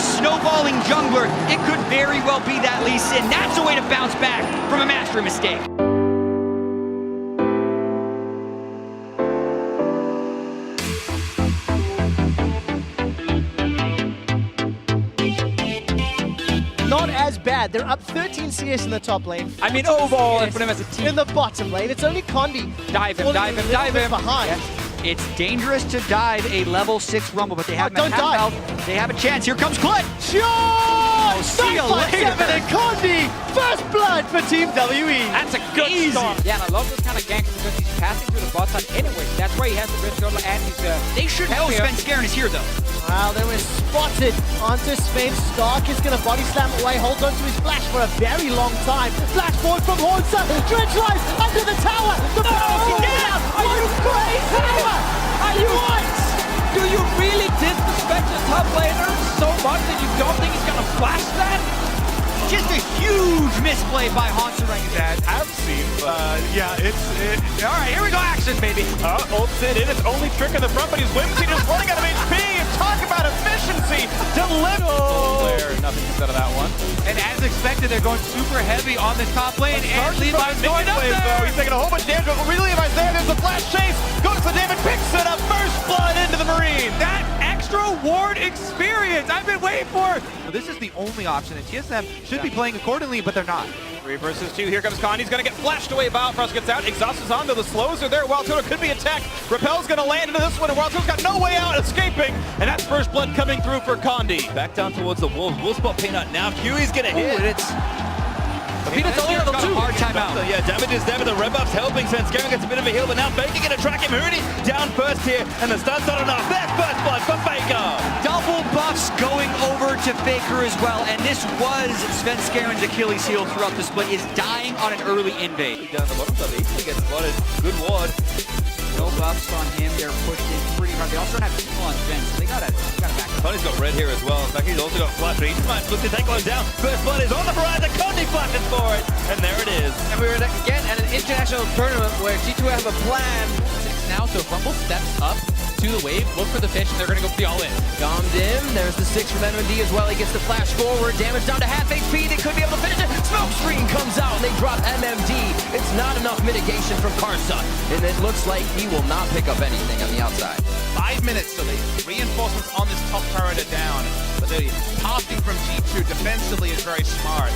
snowballing jungler, it could very well be that Lee Sin. That's a way to bounce back from a mastery mistake. Not as bad. They're up 13 CS in the top lane. I mean, overall, and for them as a team. In the bottom lane, it's only Condi. Dive him. Behind. Yes. It's dangerous to dive a level 6 Rumble, but they have don't dive. They have a chance. Here comes Clint. Sure! See you later. 957 and Condi. First blood for Team WE. That's a good start. Yeah, and I love this kind of gank because he's passing through the bot side anyway. That's why he has the bridge turtle and he's They should know Sven Skaren is here, though. Wow, they were spotted onto Sven. Stark is going to body slam away, holds onto his flash for a very long time. Flash forward from Hornsa. Dredge lies under the tower. The power down. Are you crazy? Are you what? Do you really disrespect the top laner so much that you don't think he's gonna flash that? Just a huge misplay by Hansa right that I've seen. All right, here we go, action, baby. Ults it in, it's only Trick in the front, but he's whimsy, just running out of HP. Talk about efficiency. Deliver. Nothing comes out of that one. And as expected, they're going super heavy on this top lane. And Levi's going up there. Though. He's taking a whole bunch of damage, but really Levi's there. There's the flash chase. Goes to David, picks it up. First blood into the Marine. That extra ward experience I've been waiting for. Well, this is the only option, and TSM should be playing accordingly, but they're not. 3 versus 2. Here comes Khan. He's going to get flashed away. Frost gets out. Exhaust is on, though. The slows are there. Wild Turtle could be attacked. Repel's going to land into this one, and Wild Turtle's got no way out, escaping. And that's first blood coming through for Condi. Back down towards the Wolves. We'll spot Peanut now. Q's going to hit. And it's... Peanut's only level 2. Hard time out. Yeah, damage is there, but the red buff's helping. Sven Skaren gets a bit of a heal, but now Baker going to track him. Hoodie down first here, and the stun's not enough. There's first blood for Baker. Double buffs going over to Faker as well, and this was Sven Skaren's Achilles heel throughout the split, is dying on an early invade. Down the bottom side, they easily get spotted. Good ward. No buffs on him, they're pushed in pretty hard. They also don't have people on Sven, so they gotta back up. Condi's got red here as well. In fact, he's also got flash, but he might look to take one down. First blood is on the horizon. Condi flashes for it, and there it is. And we were again at an international tournament where G2 have a plan. Now, so Rumble steps up to the wave, look for the fish, and they're going to go for the all-in. Calmed in. There's the 6 from MMD as well. He gets the flash forward. Damage down to half HP. They could be able to finish it. Smoke screen comes out, and they drop MMD. It's not enough mitigation from Karsa, and it looks like he will not pick up anything on the outside. 5 minutes, so the reinforcements on this top turret are down. But the passing from G2 defensively is very smart.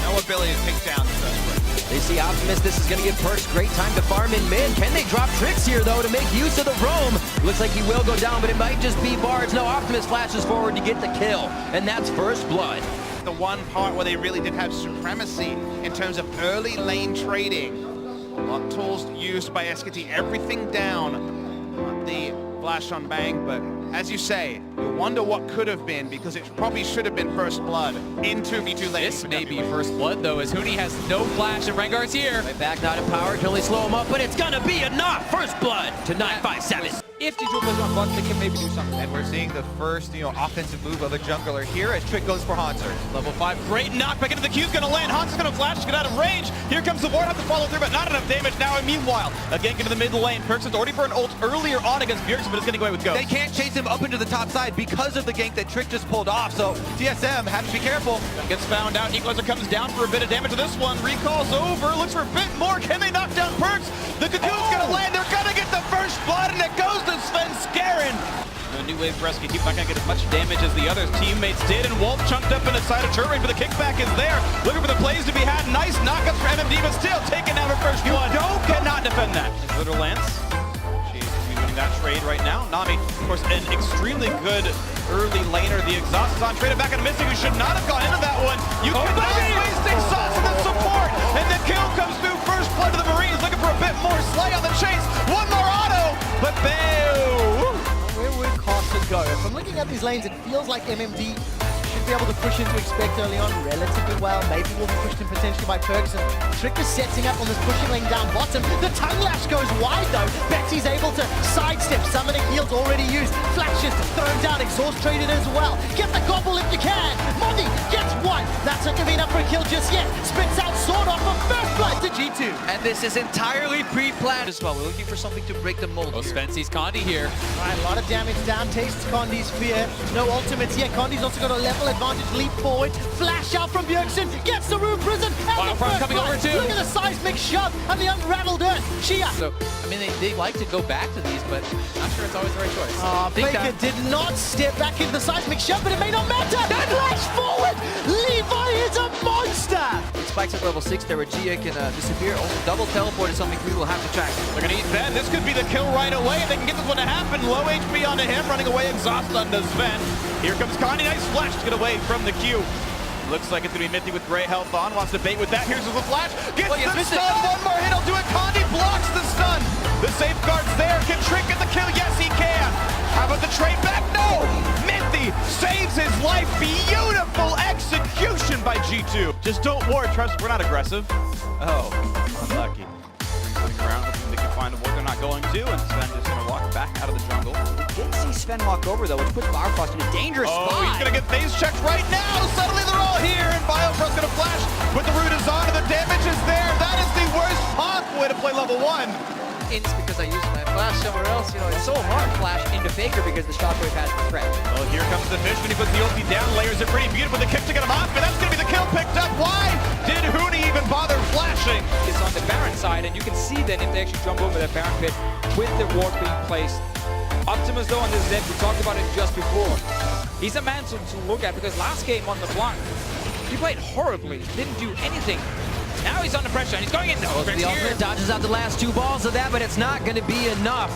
No ability to take down the first break. They see Optimus. This is going to give Perks great time to farm in mid. Can they drop tricks here, though, to make use of the roam? Looks like he will go down, but it might just be Bards. No, Optimus flashes forward to get the kill, and that's first blood. The one part where they really did have supremacy in terms of early lane trading. A lot of tools used by SKT, everything down on the flash on Bang, but as you say, you wonder what could have been, because it probably should have been first blood in 2v2 lane. This may be first blood, though, as Huni has no flash and Rengar's here. Right back, not empowered, can only slow him up, but it's gonna be enough. First blood to 957. If G2 plays on bot, they can maybe do something. And we're seeing the first, offensive move of a jungler here as Trick goes for Hanser. Level 5, great knockback into the Q's going to land. Hanser's going to flash, get out of range. Here comes the ward, have to follow through, but not enough damage now. And meanwhile, again, into the mid lane. Perks is already for an ult earlier on against Bjergsen, but it's getting away with Ghost. They can't chase him up into the top side because of the gank that Trick just pulled off, so TSM have to be careful. Gets found out, Equalizer comes down for a bit of damage to this one. Recall's over, looks for a bit more. Can they knock down Perks? The Cocoon's going to land, they're going to get the first blood, and it goes to Sven Skaren. A new wave for SKT, not going to get as much damage as the other teammates did, and Wolf chunked up in the side of turret, but the kickback is there. Looking for the plays to be had. Nice knockups for MMD, but still taking out her first blood. Cannot defend that. Little Lance. She's winning that trade right now. Nami, of course, an extremely good early laner. The exhaust is on, traded back into Mystic, who should not have gone into that one. You cannot be wasting sauce in the support, and the kill comes through. First blood to the Marines, looking for a bit more. Slay on the chase. One more auto, but boo! Where would Carson go? If I'm looking at these lanes, it feels like MMD should be able to push into Expect early on relatively well. Maybe will be pushed in potentially by Perks. And Trick is setting up on this pushing lane down bottom. The tongue lash goes wide though. Betsy's able to sidestep. Summoning heals already used. Flashes thrown down. Exhaust traded as well. Get the gobble if you can. Mondi gets one. That's not gonna be enough for a kill just yet. Spits out Sword off of first blood to G2. And this is entirely pre-planned as well. We're looking for something to break the mold Oh, here. Sven sees Condi here. Right, a lot of damage down, tastes Condi's fear. No ultimates yet. Condi's also got a level advantage, leap forward. Flash out from Bjergsen, gets the room prison. And Wow, the Prime first coming blood. over too. Look at the seismic shove and the unraveled earth. Shia. So, I mean, they like to go back to these, but not sure it's always the right choice. Think Faker that- did not step back in the seismic shove, but it may not matter. Flash forward. Levi is a monster. Spikes at level 6 there where Gia can disappear. Also, double teleport is something we will have to track. They're gonna eat Sven. This could be the kill right away. They can get this one to happen. Low HP onto him, running away exhausted onto Sven. Here comes Condi. Nice flash to get away from the Q. Looks like it's gonna be Mithy with gray health on. Wants to bait with that. Here's the flash. Gets Oh, he's the missed it. stun. One more hit. He'll do it. Condi blocks the stun. The safeguard's there. Can Trick get the kill? Yes, he can. How about the trade back? No. Mithy saves his life. Beautiful execution by G2. Just don't ward. Trust, we're not aggressive. Oh, unlucky. Moving around, hoping they can find a ward. They're not going to, and Sven just gonna walk back out of the jungle. Did see Sven walk over though, which puts Biofrost in a dangerous Oh, spot. he's gonna get phase checked right now. Suddenly they're all here, and Biofrost's gonna flash. But the root is on, and the damage is there. That is the worst possible way to play level 1. It's because I used my flash somewhere else. You know, It's so hard to flash into Faker because the shockwave has the threat. Oh, here comes the fish when he puts the ulti down. Layers it pretty beautiful. The kick to get him off, but that's gonna be the kill picked up. Why did Huni even bother flashing? Is on the Baron side, and you can see then if they actually jump over that Baron pit with the ward being placed. Optimus though on this Zed, we talked about it just before. He's a man to look at because last game on the Blanc, he played horribly, didn't do anything. Now he's under pressure and he's going in. The ultimate dodges out the last 2 balls of that, but it's not going to be enough.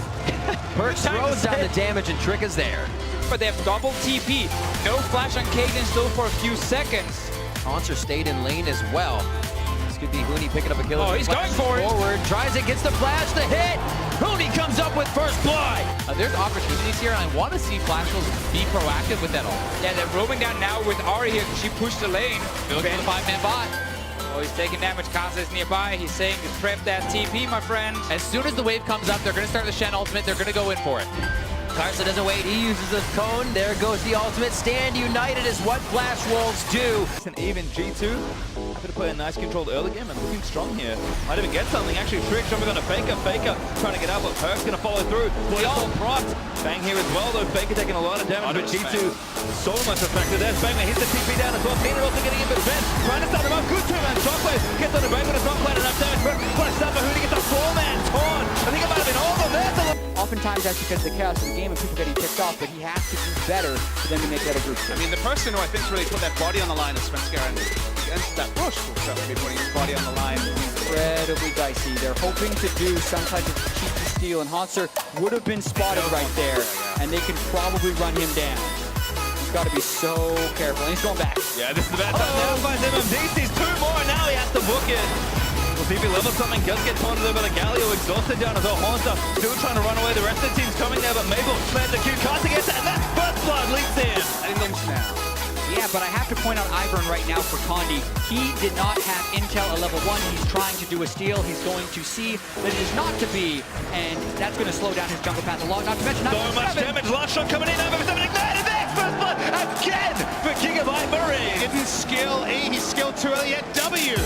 Perks throws down the damage and Trick is there. But they have double TP. No flash on Cadence though for a few seconds. Monster stayed in lane as well. This could be Huni picking up a kill. Oh, he's going for it. Forward, tries it, gets the flash, the hit. Huni comes up with first blood. there's opportunities here, and I want to see Flashfuls be proactive with that ult. Yeah, they're roaming down now with Ari here. She pushed the lane. They're looking for the 5-man bot. Oh, he's taking damage. Kaza is nearby. He's saying to prep that TP, my friend. As soon as the wave comes up, they're going to start the Shen ultimate. They're going to go in for it. Karsa doesn't wait, he uses his cone. There goes the ultimate. Stand united is what Flash Wolves do. And even G2 happy to play a nice controlled early game and looking strong here. Might even get something. Actually, Trick jumping on a Faker. Faker trying to get out, but Perk's going to follow through. Boyal procs. Bang here as well, though. Faker taking a lot of damage, but G2 so much affected. There's Bang. Hits the TP down as well. Tina also getting in, but Ben trying to start him up. Good two-man shockwave. Gets on the Bang, but it's not quite enough damage. Perk flashed up, but who gets a 4-man taunt? I think it might have been all of that. Oftentimes that's because of the chaos of the game and people getting picked off, but he has to do better for them to make that a group. I mean, the person who I think's really put that body on the line is Svenska, and against that push will certainly be putting his body on the line. Incredibly dicey. They're hoping to do some type of cheeky steal, and Hanser would have been spotted right there, and they can probably run him down. He's got to be so careful, and he's going back. Yeah, this is the bad time. Now finds MMD, sees 2 more, and now he has to book it. We'll see if he levels something. Does get taunted there by the Galio, exhausted down as well. Honza still trying to run away. The rest of the team's coming there, but Mabel plans the Q. Carson gets it, and that's first blood leaps in. Yeah, but I have to point out Ivern right now for Condi. He did not have intel at level 1. He's trying to do a steal. He's going to see that it is not to be, and that's going to slow down his jungle path a lot. Not to mention, So much damage. Last shot coming in. Over 7 ignited there. First blood again for Gigabyte Marine. Didn't skill E, he skilled too early at W.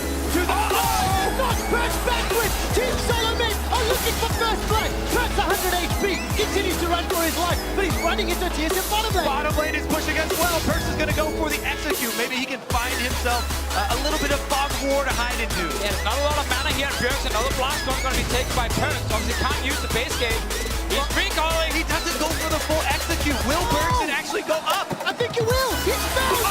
Not Perks backwards! Team Solomon are looking for first blood! Perks 100 HP, continues to run for his life, but he's running into a TSM bottom lane. Bottom lane is pushing as well. Perks is going to go for the execute. Maybe he can find himself a little bit of fog war to hide into. Yeah, not a lot of mana here at Bjergsen. Another blast storm going to be taken by Perks. Obviously can't use the base gate. He's recalling. He doesn't go for the full execute. Will Bergson actually go up? I think he will! He's found it!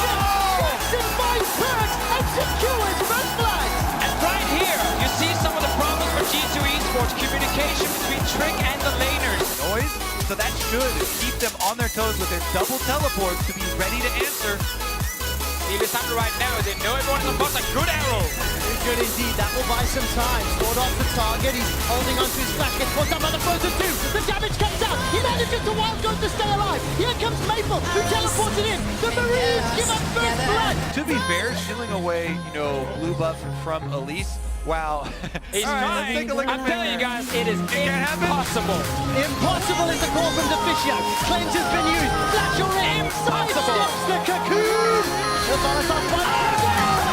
Bergson finds Perks and secures first blood! And right here, you see some of the problems for G2 Esports. Communication between Trick and the laners. Noise, so that should keep them on their toes with their double teleports to be ready to answer. Even Sandra right now, they know everyone in the box. A good arrow. Very good indeed, that will buy some time. Sword off the target, he's holding onto his flash, gets caught up by the Frozen 2. The damage comes out, he manages to wild go to stay alive. Here comes Maple, who teleports it in. The Marines give up first blood. To be fair, shilling away, blue buff from Elise. Wow. He's All right, let's trying. take a look at I'm telling you guys, it is can't happen. impossible. Impossible is the call from Deficio. Cleanse has been used. Flash already. Sidesteps the cocoon. The Volatile fight.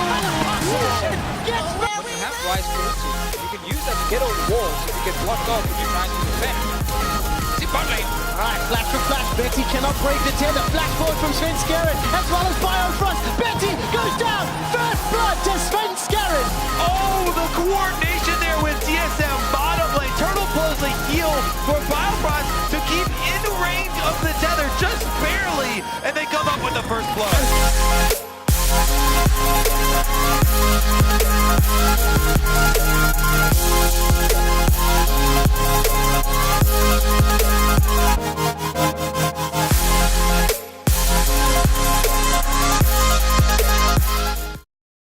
tries to. You can use that to get over the walls if you get blocked off when you're trying to defend. See Butley. Alright, flash for flash. Betty cannot break the tether. Flash forward from Sven Skerrit, as well as Biofrost. Betty goes down. First blood to Sven Skerrit. Oh, the coordination there with DSM bottom lane. Turtle pulls the heel for Biofrost to keep in range of the tether, just barely, and they come up with the first blood.